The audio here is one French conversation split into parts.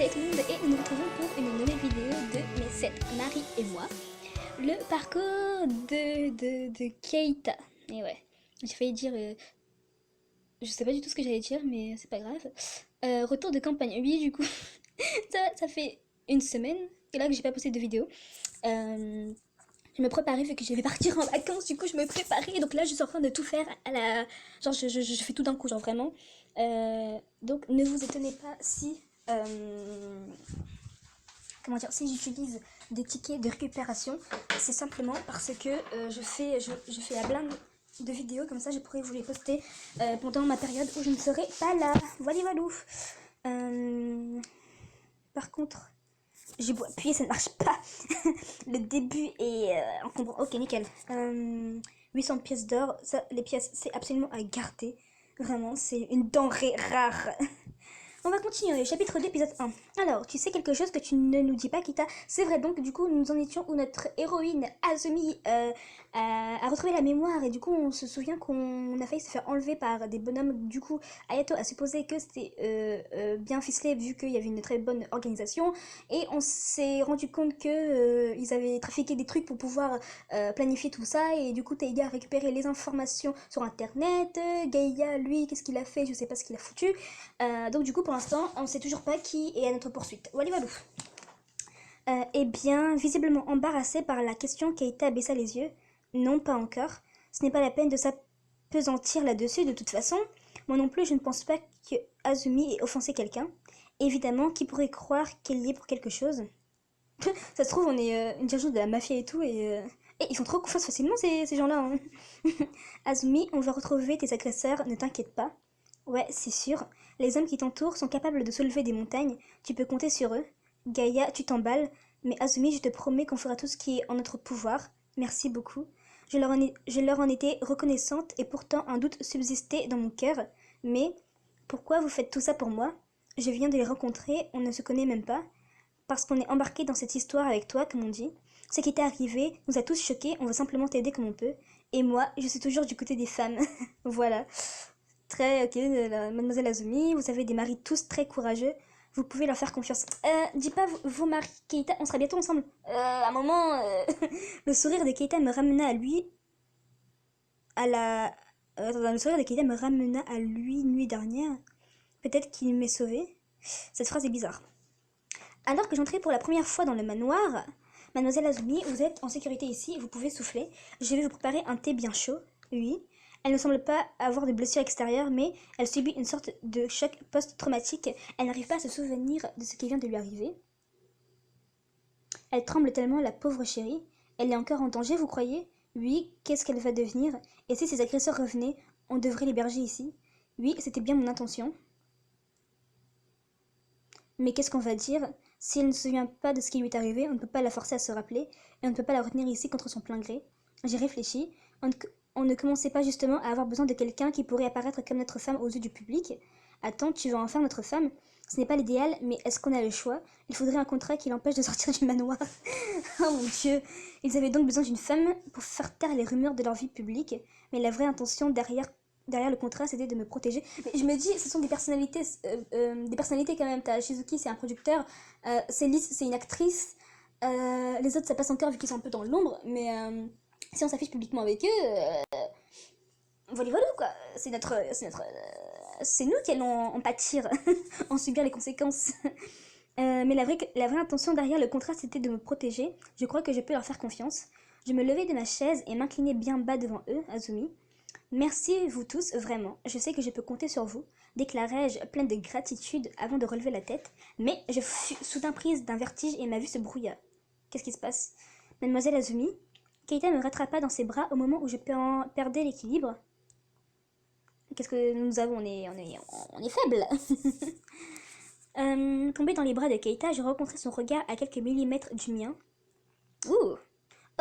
salut tout le monde et nous nous retrouvons pour une nouvelle vidéo de mes 7 Marie et moi. Le parcours de Keita. Et ouais, j'ai failli dire... je sais pas du tout ce que j'allais dire mais c'est pas grave. Retour de campagne, oui du coup. ça fait une semaine et là que j'ai pas posté de vidéo. Je me préparais vu que je vais partir en vacances, du coup je me préparais, donc là je suis en train de tout faire à la... Genre je fais tout d'un coup, genre vraiment. Donc ne vous étonnez pas si... comment dire, si j'utilise des tickets de récupération, c'est simplement parce que je fais la blinde de vidéos, comme ça je pourrais vous les poster pendant ma période où je ne serai pas là. Voilà, par contre... J'ai beau appuyer, ça ne marche pas. Le début est encombrant. Ok, nickel. 800 pièces d'or. Ça, les pièces, c'est absolument à garder. Vraiment, c'est une denrée rare. On va continuer, chapitre 2, épisode 1. Alors, tu sais quelque chose que tu ne nous dis pas, Kita. C'est vrai, donc du coup, nous en étions où notre héroïne, Azumi, a retrouvé la mémoire. Et du coup, on se souvient qu'on a failli se faire enlever par des bonhommes. Du coup, Ayato a supposé que c'était bien ficelé, vu qu'il y avait une très bonne organisation. Et on s'est rendu compte que ils avaient trafiqué des trucs pour pouvoir planifier tout ça. Et du coup, Teiga a récupéré les informations sur Internet. Gaïa, lui, qu'est-ce qu'il a fait? Je sais pas ce qu'il a foutu. Donc du coup pour l'instant on ne sait toujours pas qui est à notre poursuite. Voilà. Eh bien, visiblement embarrassé par la question, Keita baissa les yeux. Non, pas encore. Ce n'est pas la peine de s'apesantir là-dessus de toute façon. Moi non plus je ne pense pas que Azumi ait offensé quelqu'un. Évidemment, qui pourrait croire qu'elle y est pour quelque chose? Ça se trouve on est une dirigeante de la mafia et tout et ils font trop confiance facilement ces gens-là. Hein. Azumi, on va retrouver tes agresseurs, ne t'inquiète pas. Ouais, c'est sûr. Les hommes qui t'entourent sont capables de soulever des montagnes. Tu peux compter sur eux. Gaïa, tu t'emballes. Mais Azumi, je te promets qu'on fera tout ce qui est en notre pouvoir. Merci beaucoup. Je leur en étais reconnaissante et pourtant un doute subsistait dans mon cœur. Mais pourquoi vous faites tout ça pour moi? Je viens de les rencontrer, on ne se connaît même pas. Parce qu'on est embarqué dans cette histoire avec toi, comme on dit. Ce qui t'est arrivé nous a tous choqués, on veut simplement t'aider comme on peut. Et moi, je suis toujours du côté des femmes. Voilà. Très, ok, mademoiselle Azumi, vous avez des maris tous très courageux, vous pouvez leur faire confiance. Dis pas vos maris, Keita, on sera bientôt ensemble. À un moment, le sourire de Keita me ramena à lui, à la... le sourire de Keita me ramena à lui nuit dernière. Peut-être qu'il m'est sauvé. Cette phrase est bizarre. Alors que j'entrais pour la première fois dans le manoir, mademoiselle Azumi, vous êtes en sécurité ici, vous pouvez souffler. Je vais vous préparer un thé bien chaud. Oui. Elle ne semble pas avoir de blessure extérieure, mais elle subit une sorte de choc post-traumatique. Elle n'arrive pas à se souvenir de ce qui vient de lui arriver. Elle tremble tellement, la pauvre chérie. Elle est encore en danger, vous croyez? Oui, qu'est-ce qu'elle va devenir? Et si ses agresseurs revenaient, on devrait l'héberger ici? Oui, c'était bien mon intention. Mais qu'est-ce qu'on va dire? Si elle ne se souvient pas de ce qui lui est arrivé, on ne peut pas la forcer à se rappeler, et on ne peut pas la retenir ici contre son plein gré. J'ai réfléchi. On ne commençait pas justement à avoir besoin de quelqu'un qui pourrait apparaître comme notre femme aux yeux du public? Attends, tu veux en faire notre femme? Ce n'est pas l'idéal, mais est-ce qu'on a le choix? Il faudrait un contrat qui l'empêche de sortir du manoir. Oh mon Dieu! Ils avaient donc besoin d'une femme pour faire taire les rumeurs de leur vie publique, mais la vraie intention derrière le contrat, c'était de me protéger. Mais je me dis, ce sont des personnalités quand même. T'as Shizuki, c'est un producteur. Célis, c'est une actrice. Les autres, ça passe encore vu qu'ils sont un peu dans l'ombre. Mais si on s'affiche publiquement avec eux, voilà quoi. C'est nous qui allons en pâtir, en subir les conséquences. Mais la vraie intention derrière le contrat, c'était de me protéger. Je crois que je peux leur faire confiance. Je me levai de ma chaise et m'inclinai bien bas devant eux, Azumi. Merci vous tous, vraiment. Je sais que je peux compter sur vous, déclarai-je pleine de gratitude avant de relever la tête, mais je fus soudain prise d'un vertige et ma vue se brouilla. Qu'est-ce qui se passe? Mademoiselle Azumi? Keita me rattrapa dans ses bras au moment où je perdais l'équilibre. Qu'est-ce que nous avons? On est faible. Tombée dans les bras de Keita, je rencontrai son regard à quelques millimètres du mien. Ouh!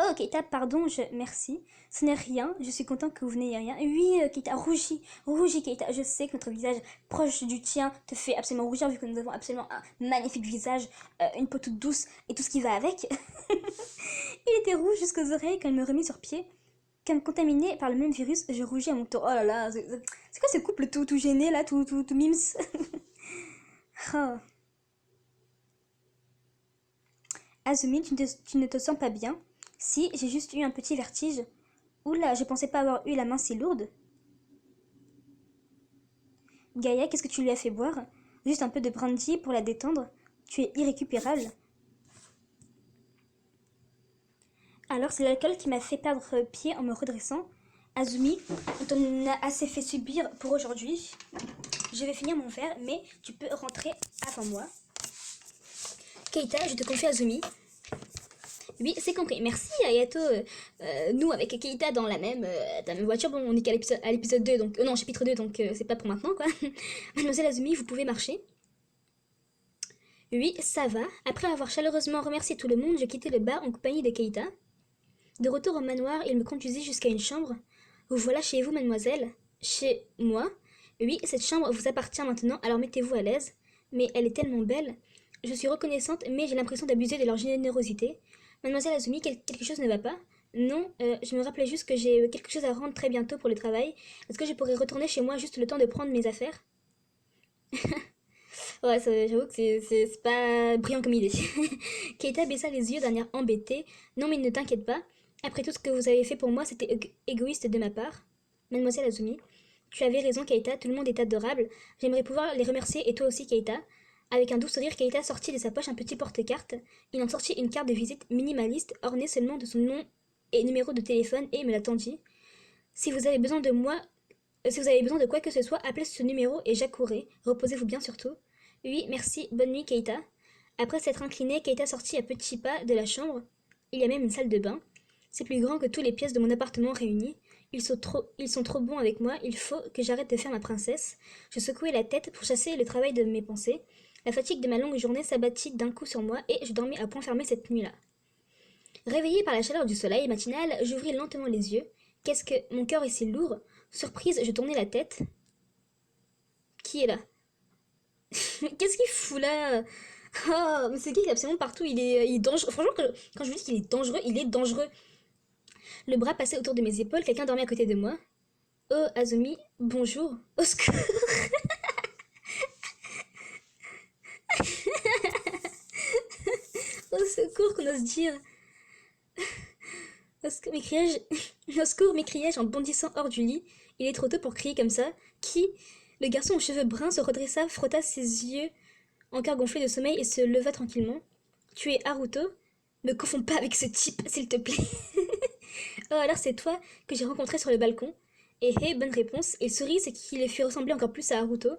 Oh, Keita, pardon, merci. Ce n'est rien, je suis content que vous n'ayez rien. Oui, Keita, rougis, Keita. Je sais que notre visage proche du tien te fait absolument rougir, vu que nous avons absolument un magnifique visage, une peau toute douce et tout ce qui va avec. Il était rouge jusqu'aux oreilles quand il me remit sur pied. Comme contaminé par le même virus, je rougis à mon tour. Oh là là, c'est quoi ce couple tout gêné là, tout mims? Oh. Azumi, tu ne te sens pas bien? Si, j'ai juste eu un petit vertige. Oula, je pensais pas avoir eu la main si lourde. Gaïa, qu'est-ce que tu lui as fait boire? Juste un peu de brandy pour la détendre. Tu es irrécupérable. Alors c'est l'alcool qui m'a fait perdre pied en me redressant. Azumi, on t'en a assez fait subir pour aujourd'hui. Je vais finir mon verre, mais tu peux rentrer avant moi. Keita, je te confie Azumi. Oui, c'est compris. Merci Ayato. Nous, avec Keita dans la même voiture, bon, on est qu'à l'épisode 2, donc... non, chapitre 2, donc c'est pas pour maintenant, quoi. Mademoiselle Azumi, vous pouvez marcher. Oui, ça va. Après avoir chaleureusement remercié tout le monde, je quittais le bar en compagnie de Keita. De retour au manoir, il me conduisit jusqu'à une chambre. Vous voilà chez vous, mademoiselle. Chez moi? Oui, cette chambre vous appartient maintenant, alors mettez-vous à l'aise. Mais elle est tellement belle. Je suis reconnaissante, mais j'ai l'impression d'abuser de leur générosité. Mademoiselle Azumi, quelque chose ne va pas? Non, je me rappelais juste que j'ai quelque chose à rendre très bientôt pour le travail. Est-ce que je pourrais retourner chez moi juste le temps de prendre mes affaires? Ouais, j'avoue que c'est pas brillant comme idée. Keita baissa les yeux d'un air embêté. Non, mais ne t'inquiète pas. Après tout ce que vous avez fait pour moi, c'était égoïste de ma part. Mademoiselle Azumi, tu avais raison, Keita, tout le monde est adorable. J'aimerais pouvoir les remercier, et toi aussi, Keita. Avec un doux sourire, Keita sortit de sa poche un petit porte-carte. Il en sortit une carte de visite minimaliste, ornée seulement de son nom et numéro de téléphone, et me la tendit. Si vous avez besoin de moi, si vous avez besoin de quoi que ce soit, appelez ce numéro et j'accourrai. Reposez-vous bien surtout. Oui, merci, bonne nuit, Keita. Après s'être incliné, Keita sortit à petits pas de la chambre. Il y a même une salle de bain. C'est plus grand que toutes les pièces de mon appartement réunies. Ils sont trop bons avec moi, il faut que j'arrête de faire ma princesse. Je secouai la tête pour chasser le travail de mes pensées. La fatigue de ma longue journée s'abattit d'un coup sur moi et je dormis à point fermé cette nuit-là. Réveillée par la chaleur du soleil matinal, j'ouvris lentement les yeux. Qu'est-ce que mon cœur est si lourd? Surprise, je tournai la tête. Qui est là? Qu'est-ce qu'il fout là? Oh, mais c'est qui absolument partout? Il est dangereux. Franchement, quand je vous dis qu'il est dangereux, il est dangereux. Le bras passait autour de mes épaules, quelqu'un dormait à côté de moi. Oh, Azumi, bonjour. Au secours. Au secours, qu'on ose dire. Au secours, m'écriai-je. Au secours, m'écriai-je en bondissant hors du lit. Il est trop tôt pour crier comme ça. Qui? Le garçon aux cheveux bruns se redressa, frotta ses yeux encore gonflés de sommeil et se leva tranquillement. Tu es Haruto? Ne confonds pas avec ce type, s'il te plaît. Oh, alors c'est toi que j'ai rencontré sur le balcon. Eh hé, bonne réponse. Il sourit, ce qui le fit ressembler encore plus à Haruto.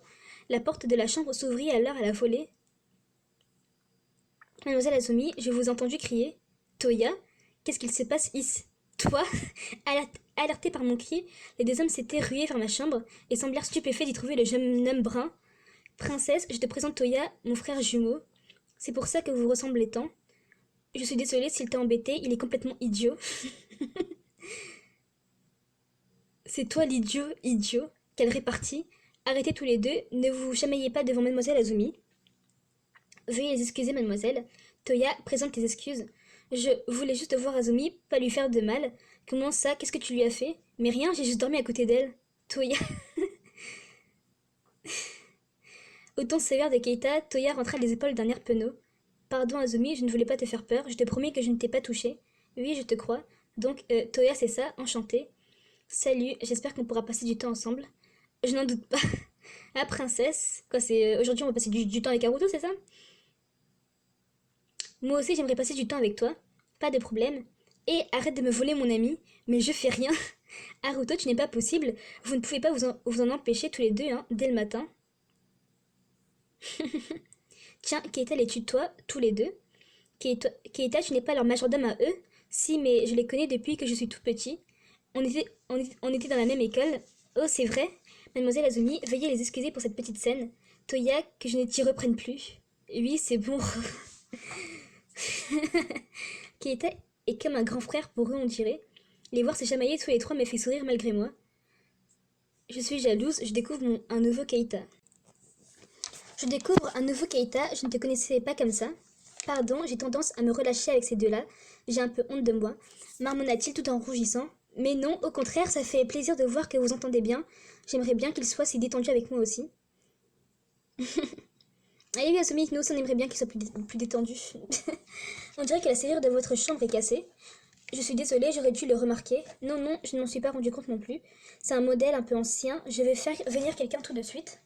La porte de la chambre s'ouvrit alors à la volée. Mademoiselle Azumi, je vous ai entendu crier. Toya? Qu'est-ce qu'il se passe ici? Toi? Alertés par mon cri, les deux hommes s'étaient rués vers ma chambre et semblèrent stupéfaits d'y trouver le jeune homme brun. Princesse, je te présente Toya, mon frère jumeau. C'est pour ça que vous ressemblez tant. Je suis désolée s'il t'a embêté, il est complètement idiot. C'est toi l'idiot, idiot. Quelle répartie. Arrêtez tous les deux, ne vous chamaillez pas devant mademoiselle Azumi. Veuillez les excuser, mademoiselle. Toya, présente tes excuses. Je voulais juste voir Azumi, pas lui faire de mal. Comment ça? Qu'est-ce que tu lui as fait? Mais rien, j'ai juste dormi à côté d'elle. Toya. Au ton sévère de Keita, Toya rentra les épaules d'un air penaud. Pardon, Azumi, je ne voulais pas te faire peur, je te promets que je ne t'ai pas touché. Oui, je te crois. Donc, Toya, c'est ça, enchantée. Salut, j'espère qu'on pourra passer du temps ensemble. Je n'en doute pas. Ah, princesse. Quoi, c'est. Aujourd'hui, on va passer du temps avec Haruto, c'est ça? Moi aussi, j'aimerais passer du temps avec toi. Pas de problème. Et arrête de me voler mon ami. Mais je fais rien. Haruto, tu n'es pas possible. Vous ne pouvez pas vous en empêcher tous les deux, hein, dès le matin. Tiens, Keita les tutoie, tous les deux. Keita, tu n'es pas leur majordome à eux? Si, mais je les connais depuis que je suis tout petit. On était dans la même école. Oh, c'est vrai? Mademoiselle Azumi, veuillez les excuser pour cette petite scène. Toya, que je ne t'y reprenne plus. Oui, c'est bon. Keita est comme un grand frère pour eux, on dirait. Les voir se chamailler tous les trois me fait sourire malgré moi. Je suis jalouse, je découvre un nouveau Keita. Je découvre un nouveau Keita, je ne te connaissais pas comme ça. Pardon, j'ai tendance à me relâcher avec ces deux-là. J'ai un peu honte de moi. Marmonna-t-il tout en rougissant. Mais non, au contraire, ça fait plaisir de voir que vous entendez bien. J'aimerais bien qu'il soit si détendu avec moi aussi. Allez, Asumi, nous aussi on aimerait bien qu'il soit plus détendu. On dirait que la serrure de votre chambre est cassée. Je suis désolée, j'aurais dû le remarquer. Non, non, je ne m'en suis pas rendu compte non plus. C'est un modèle un peu ancien. Je vais faire venir quelqu'un tout de suite.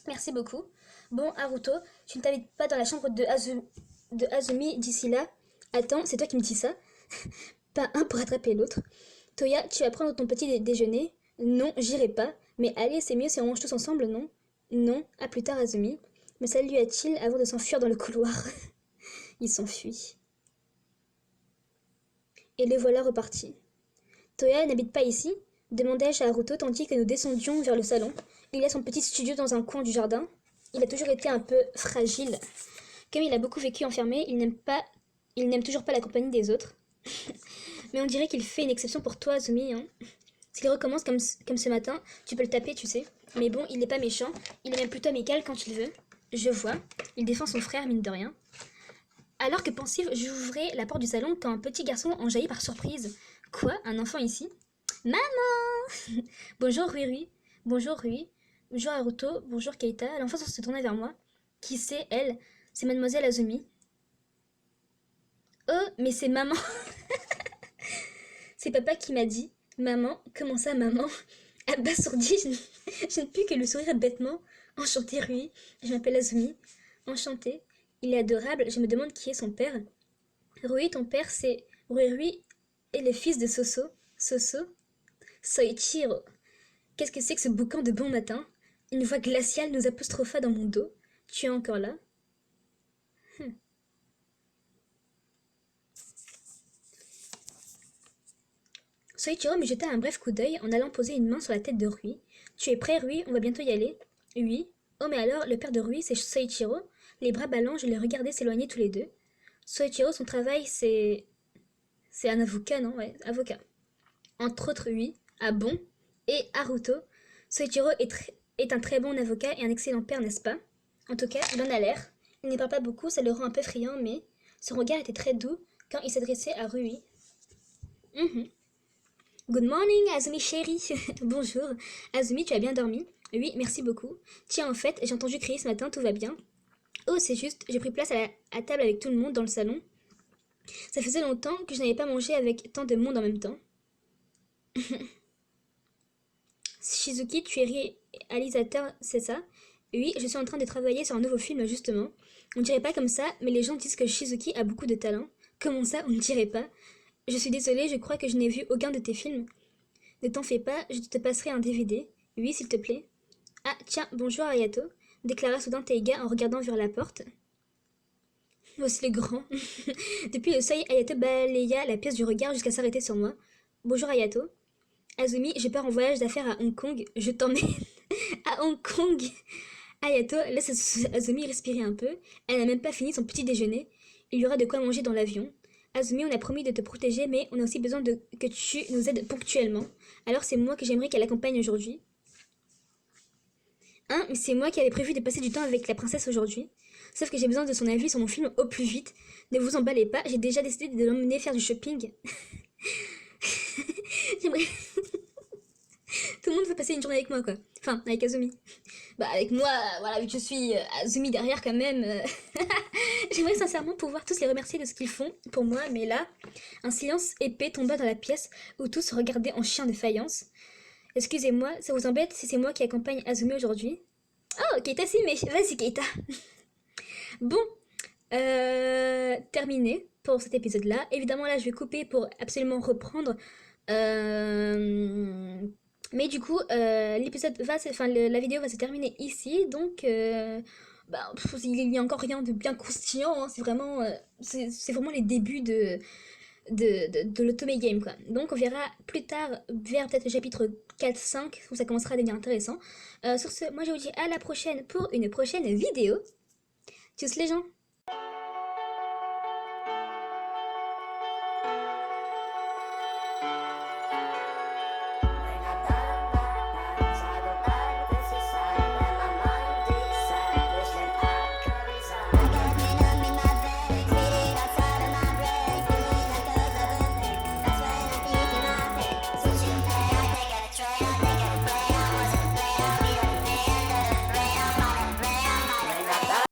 Merci beaucoup. Bon, Haruto, tu ne t'habites pas dans la chambre de Azumi d'ici là. Attends, c'est toi qui me dis ça. Pas un pour attraper l'autre. Toya, tu vas prendre ton petit déjeuner. Non, j'irai pas. Mais allez, c'est mieux si on mange tous ensemble, non? Non, à plus tard, Azumi. Me salua-t-il avant de s'enfuir dans le couloir. Il s'enfuit. Et le voilà reparti. Toya n'habite pas ici? Demandai-je à Haruto tandis que nous descendions vers le salon. Il a son petit studio dans un coin du jardin. Il a toujours été un peu fragile. Comme il a beaucoup vécu enfermé, il n'aime toujours pas la compagnie des autres. Mais on dirait qu'il fait une exception pour toi, Azumi. Hein. S'il recommence comme ce matin, tu peux le taper, tu sais. Mais bon, il n'est pas méchant. Il est même plutôt amical quand il veut. Je vois. Il défend son frère, mine de rien. Alors que pensive, j'ouvrais la porte du salon quand un petit garçon en jaillit par surprise. Quoi? Un enfant ici? Maman! Bonjour Rui. Bonjour Rui. Bonjour Haruto. Bonjour Keita. L'enfant se tournait vers moi. Qui c'est, elle? C'est mademoiselle Azumi. Oh, mais c'est maman. C'est papa qui m'a dit. Maman? Comment ça, maman? Abasourdi, je ne puis que le sourire bêtement. Enchantée Rui. Je m'appelle Azumi. Enchantée. Il est adorable. Je me demande qui est son père. Rui, ton père, c'est... Rui est le fils de Soso. Soso? Soichiro. Qu'est-ce que c'est que ce boucan de bon matin? Une voix glaciale nous apostropha dans mon dos. Tu es encore là? Soichiro me jeta un bref coup d'œil en allant poser une main sur la tête de Rui. Tu es prêt, Rui? On va bientôt y aller. Oui. Oh, mais alors, le père de Rui, c'est Soichiro? Les bras ballants, je les regardais s'éloigner tous les deux. Soichiro, son travail, c'est... C'est un avocat, non? Ouais, avocat. Entre autres, oui. Ah bon? Et Haruto? Soichiro est un très bon avocat et un excellent père, n'est-ce pas? En tout cas, il en a l'air. Il ne parle pas beaucoup, ça le rend un peu friand, mais son regard était très doux quand il s'adressait à Rui. Good morning, Azumi chérie. Bonjour. Azumi, tu as bien dormi? Oui, merci beaucoup. Tiens, en fait, j'ai entendu crier ce matin, tout va bien? Oh, c'est juste, j'ai pris place à table avec tout le monde dans le salon. Ça faisait longtemps que je n'avais pas mangé avec tant de monde en même temps. Shizuki, tu es réalisateur, c'est ça? Oui, je suis en train de travailler sur un nouveau film, justement. On dirait pas comme ça, mais les gens disent que Shizuki a beaucoup de talent. Comment ça, on ne dirait pas? Je suis désolée, je crois que je n'ai vu aucun de tes films. Ne t'en fais pas, je te passerai un DVD. Oui, s'il te plaît. Ah, tiens, bonjour Ayato, déclara soudain Taiga en regardant vers la porte. Voici le grand. Depuis le seuil, Ayato balaya la pièce du regard jusqu'à s'arrêter sur moi. Bonjour Ayato. Azumi, je pars en voyage d'affaires à Hong Kong. Je t'emmène à Hong Kong. Ayato laisse Azumi respirer un peu. Elle n'a même pas fini son petit déjeuner. Il y aura de quoi manger dans l'avion. Azumi, on a promis de te protéger, mais on a aussi besoin que tu nous aides ponctuellement. Alors c'est moi que j'aimerais qu'elle accompagne aujourd'hui. Hein, mais c'est moi qui avais prévu de passer du temps avec la princesse aujourd'hui. Sauf que j'ai besoin de son avis sur mon film au plus vite. Ne vous emballez pas, j'ai déjà décidé de l'emmener faire du shopping. J'aimerais... Tout le monde veut passer une journée avec moi, quoi. Enfin, avec Azumi. Bah, avec moi, voilà, vu que je suis Azumi derrière, quand même. J'aimerais sincèrement pouvoir tous les remercier de ce qu'ils font pour moi, mais là, un silence épais tomba dans la pièce où tous se regardaient en chien de faïence. Excusez-moi, ça vous embête si c'est moi qui accompagne Azumi aujourd'hui? Oh, Keita, si, mais vas-y, Keita. Bon, terminé pour cet épisode-là. Évidemment, là, je vais couper pour absolument reprendre. Mais du coup, la vidéo va se terminer ici. Donc, il n'y a encore rien de bien croustillant. Hein, c'est vraiment les débuts de l'Otome Game, quoi. Donc, on verra plus tard, vers peut-être le chapitre 4-5, où ça commencera à devenir intéressant. Sur ce, moi, je vous dis à la prochaine pour une prochaine vidéo. Tchuss les gens!